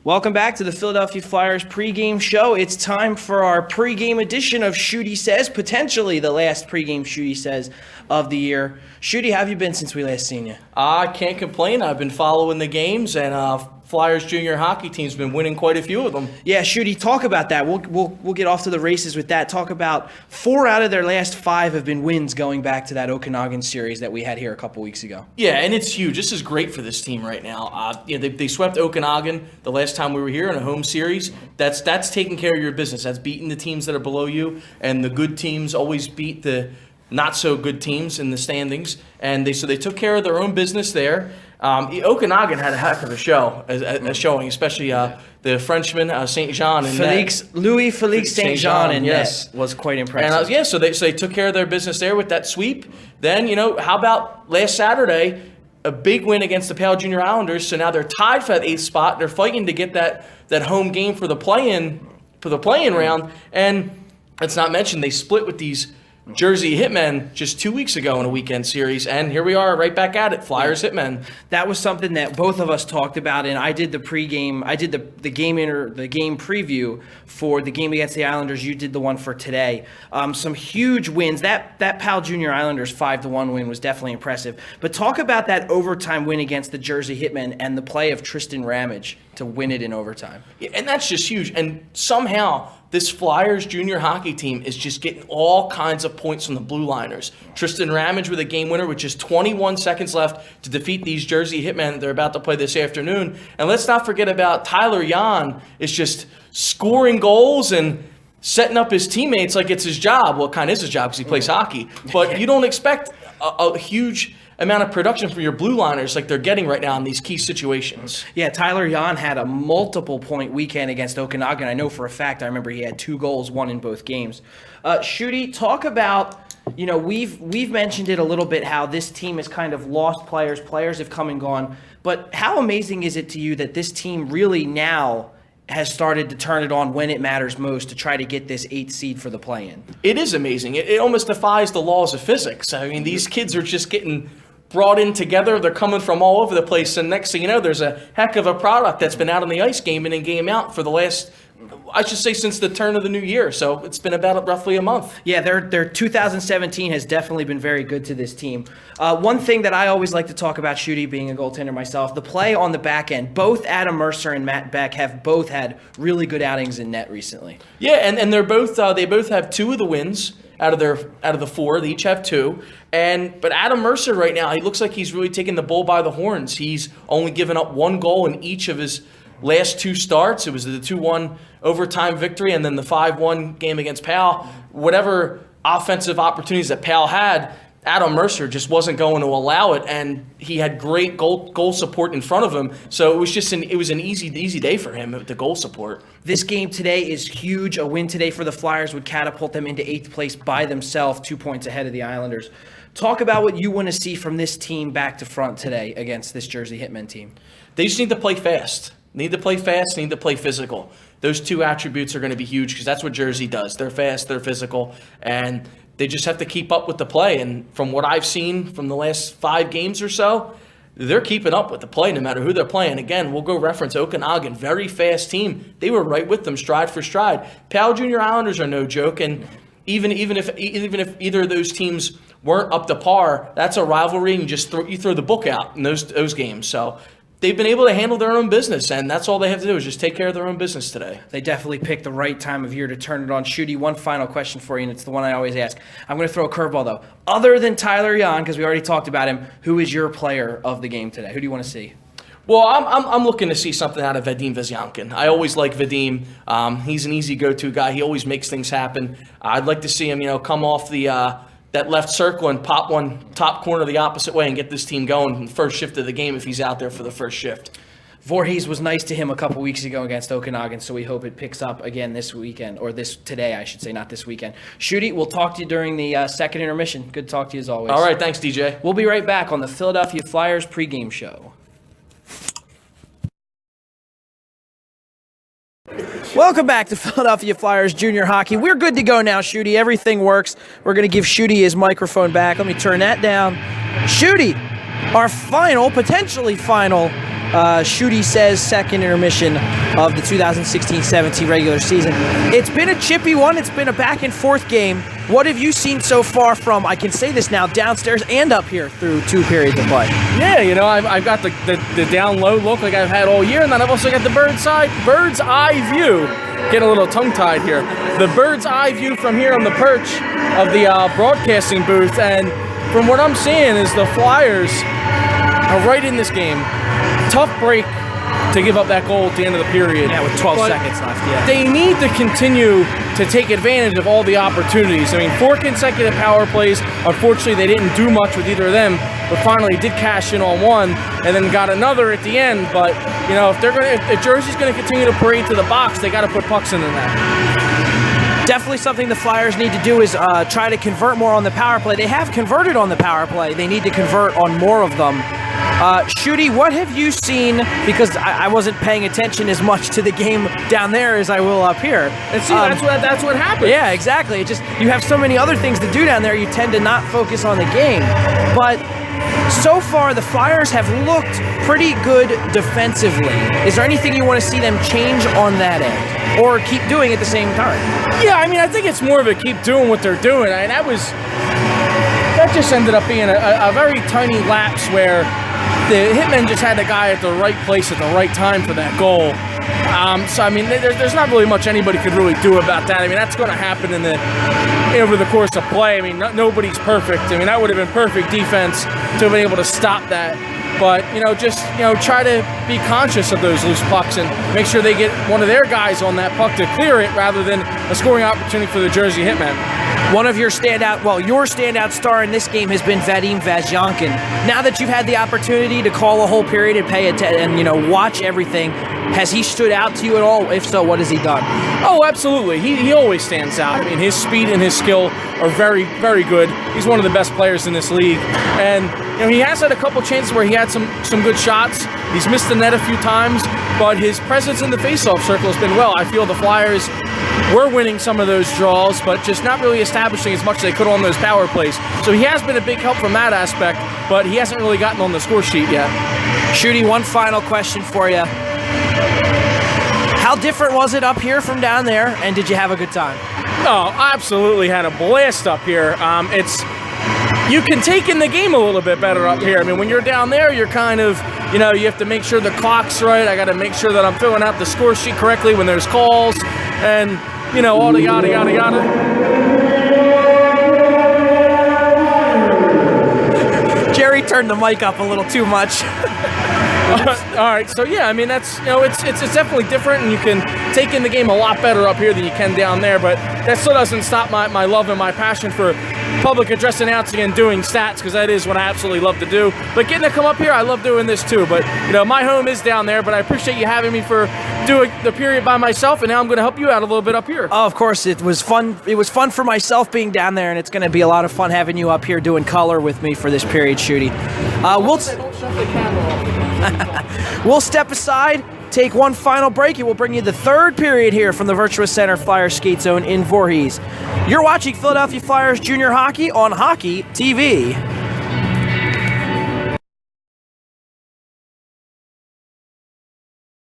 Welcome back to the Philadelphia Flyers pregame show. It's time for our pregame edition of Shutey Says, potentially the last pregame Shutey Says of the year. Shutey, how have you been since we last seen you? I can't complain. I've been following the games, and Flyers junior hockey team's been winning quite a few of them. Yeah, Shutey, talk about that. We'll get off to the races with that. Talk about 4 out of their last 5 have been wins going back to that Okanagan series that we had here a couple weeks ago. Yeah, and it's huge. This is great for this team right now. They swept Okanagan the last time we were here in a home series. That's taking care of your business. That's beating the teams that are below you, and the good teams always beat the not so good teams in the standings. And they took care of their own business there. Okanagan had a heck of a show, a showing, especially the Frenchman Saint Jean and Louis Felix Saint Jean and yes, was quite impressive. And so they took care of their business there with that sweep. Then how about last Saturday, a big win against the Pale Junior Islanders. So now they're tied for that 8th spot. They're fighting to get that home game for the play-in round. And let's not mention they split with these Jersey Hitmen just 2 weeks ago in a weekend series, and here we are right back at it, Flyers Hitmen. That was something that both of us talked about, and I did the pregame. I did the game preview for the game against the Islanders. You did the one for today. Some huge wins. That Pal Junior Islanders 5-1 win was definitely impressive. But talk about that overtime win against the Jersey Hitmen and the play of Tristan Ramage to win it in overtime. Yeah, and that's just huge. And somehow this Flyers junior hockey team is just getting all kinds of points from the blue liners. Tristan Ramage with a game winner with just 21 seconds left to defeat these Jersey Hitmen that they're about to play this afternoon. And let's not forget about Tyler Jan is just scoring goals and setting up his teammates like it's his job. Well, it kind of is his job because he plays hockey. But you don't expect a huge amount of production from your blue liners like they're getting right now in these key situations. Yeah, Tyler Jan had a multiple point weekend against Okanagan. I know for a fact, I remember he had 2 goals, 1 in both games. Shutey, talk about, we've mentioned it a little bit, how this team has kind of lost players. Players have come and gone. But how amazing is it to you that this team really now has started to turn it on when it matters most to try to get this 8th seed for the play-in? It is amazing. It almost defies the laws of physics. I mean, these kids are just getting brought in together. They're coming from all over the place, and next thing you know, there's a heck of a product that's been out on the ice game in and game out for the last, I should say, since the turn of the new year. So it's been about roughly a month. Yeah, their 2017 has definitely been very good to this team. One thing that I always like to talk about, Shutey, being a goaltender myself, the play on the back end. Both Adam Mercer and Matt Beck have both had really good outings in net recently. Yeah, and they're both they both have 2 of the wins out of the 4. They each have 2. But Adam Mercer right now, he looks like he's really taking the bull by the horns. He's only given up 1 goal in each of his last 2 starts. It was the 2-1 overtime victory and then the 5-1 game against Pal. Whatever offensive opportunities that Pal had, Adam Mercer just wasn't going to allow it, and he had great goal support in front of him. So it was an easy day for him with the goal support. This game today is huge. A win today for the Flyers would catapult them into 8th place by themselves, 2 points ahead of the Islanders. Talk about what you want to see from this team back to front today against this Jersey Hitmen team. They just need to play fast. Need to play fast, need to play physical. Those 2 attributes are going to be huge because that's what Jersey does. They're fast, they're physical, and they just have to keep up with the play. And from what I've seen from the last 5 games or so, they're keeping up with the play no matter who they're playing. Again, we'll go reference Okanagan, very fast team. They were right with them stride for stride. Pal Junior Islanders are no joke, and even if either of those teams weren't up to par, that's a rivalry, and you throw the book out in those games. So they've been able to handle their own business, and that's all they have to do is just take care of their own business today. They definitely picked the right time of year to turn it on. Shutey, one final question for you, and it's the one I always ask. I'm going to throw a curveball, though. Other than Tyler Jan, because we already talked about him, who is your player of the game today? Who do you want to see? Well, I'm looking to see something out of Vadim Vazyankin. I always like Vadim. He's an easy go-to guy. He always makes things happen. I'd like to see him, come off that left circle and pop one top corner the opposite way and get this team going in the first shift of the game if he's out there for the first shift. Voorhees was nice to him a couple weeks ago against Okanagan, so we hope it picks up again this weekend, or today, I should say, not this weekend. Shutey, we'll talk to you during the second intermission. Good to talk to you as always. All right, thanks, DJ. We'll be right back on the Philadelphia Flyers pregame show. Welcome back to Philadelphia Flyers Junior Hockey. We're good to go now, Shutey. Everything works. We're going to give Shutey his microphone back. Let me turn that down. Shutey, our potentially final Shutey Says second intermission of the 2016-17 regular season. It's been a chippy one. It's been a back and forth game. What have you seen so far from, I can say this now, downstairs and up here through 2 periods of play? Yeah, you know, I've got the down low look like I've had all year, and then I've also got the bird's eye view. Getting a little tongue-tied here. The bird's eye view from here on the perch of the broadcasting booth, and from what I'm seeing is the Flyers are right in this game. Tough break to give up that goal at the end of the period. Yeah, with 12 seconds left, yeah. They need to continue to take advantage of all the opportunities. I mean, 4 consecutive power plays. Unfortunately, they didn't do much with either of them, but finally did cash in on one and then got another at the end. But, you know, if Jersey's going to continue to parade to the box, they got to put pucks in the net. Definitely something the Flyers need to do is try to convert more on the power play. They have converted on the power play. They need to convert on more of them. Shutey, what have you seen? Because I wasn't paying attention as much to the game down there as I will up here. And see, that's what happens. Yeah, exactly. It just, you have so many other things to do down there, you tend to not focus on the game. But so far, the Flyers have looked pretty good defensively. Is there anything you want to see them change on that end? Or keep doing at the same time? Yeah, I mean, I think it's more of a keep doing what they're doing. I mean, that just ended up being a very tiny lapse where the Hitmen just had the guy at the right place at the right time for that goal. So, I mean, there's not really much anybody could really do about that. I mean, that's going to happen over the course of play. I mean, nobody's perfect. I mean, that would have been perfect defense to have been able to stop that. But, try to be conscious of those loose pucks and make sure they get one of their guys on that puck to clear it rather than a scoring opportunity for the Jersey Hitmen. One of your standout star in this game has been Vadim Vazhyankin. Now that you've had the opportunity to call a whole period and pay attention and watch everything, has he stood out to you at all? If so, what has he done? Oh, absolutely. He always stands out. I mean, his speed and his skill are very, very good. He's one of the best players in this league. And he has had a couple chances where he had some good shots. He's missed the net a few times, but his presence in the faceoff circle has been well. I feel the Flyers were winning some of those draws, but just not really establishing as much as they could on those power plays. So he has been a big help from that aspect, but he hasn't really gotten on the score sheet yet. Shutey, one final question for you. How different was it up here from down there, and did you have a good time? Oh, I absolutely had a blast up here. You can take in the game a little bit better up here. I mean, when you're down there, you're kind of, you have to make sure the clock's right. I got to make sure that I'm filling out the score sheet correctly when there's calls, and, all the yada, yada, yada. Jerry turned the mic up a little too much. All right, so yeah, I mean, that's, it's definitely different, and you can take in the game a lot better up here than you can down there, but that still doesn't stop my love and my passion for public address announcing and doing stats, because that is what I absolutely love to do. But getting to come up here, I love doing this too. But, my home is down there, but I appreciate you having me for doing the period by myself, and now I'm going to help you out a little bit up here. Oh, of course, it was fun. It was fun for myself being down there, and it's going to be a lot of fun having you up here doing color with me for this period, Shutey. Don't shut the camera off. We'll step aside, take one final break, and we'll bring you the third period here from the Virtua Center Flyers Skate Zone in Voorhees. You're watching Philadelphia Flyers Junior Hockey on Hockey TV.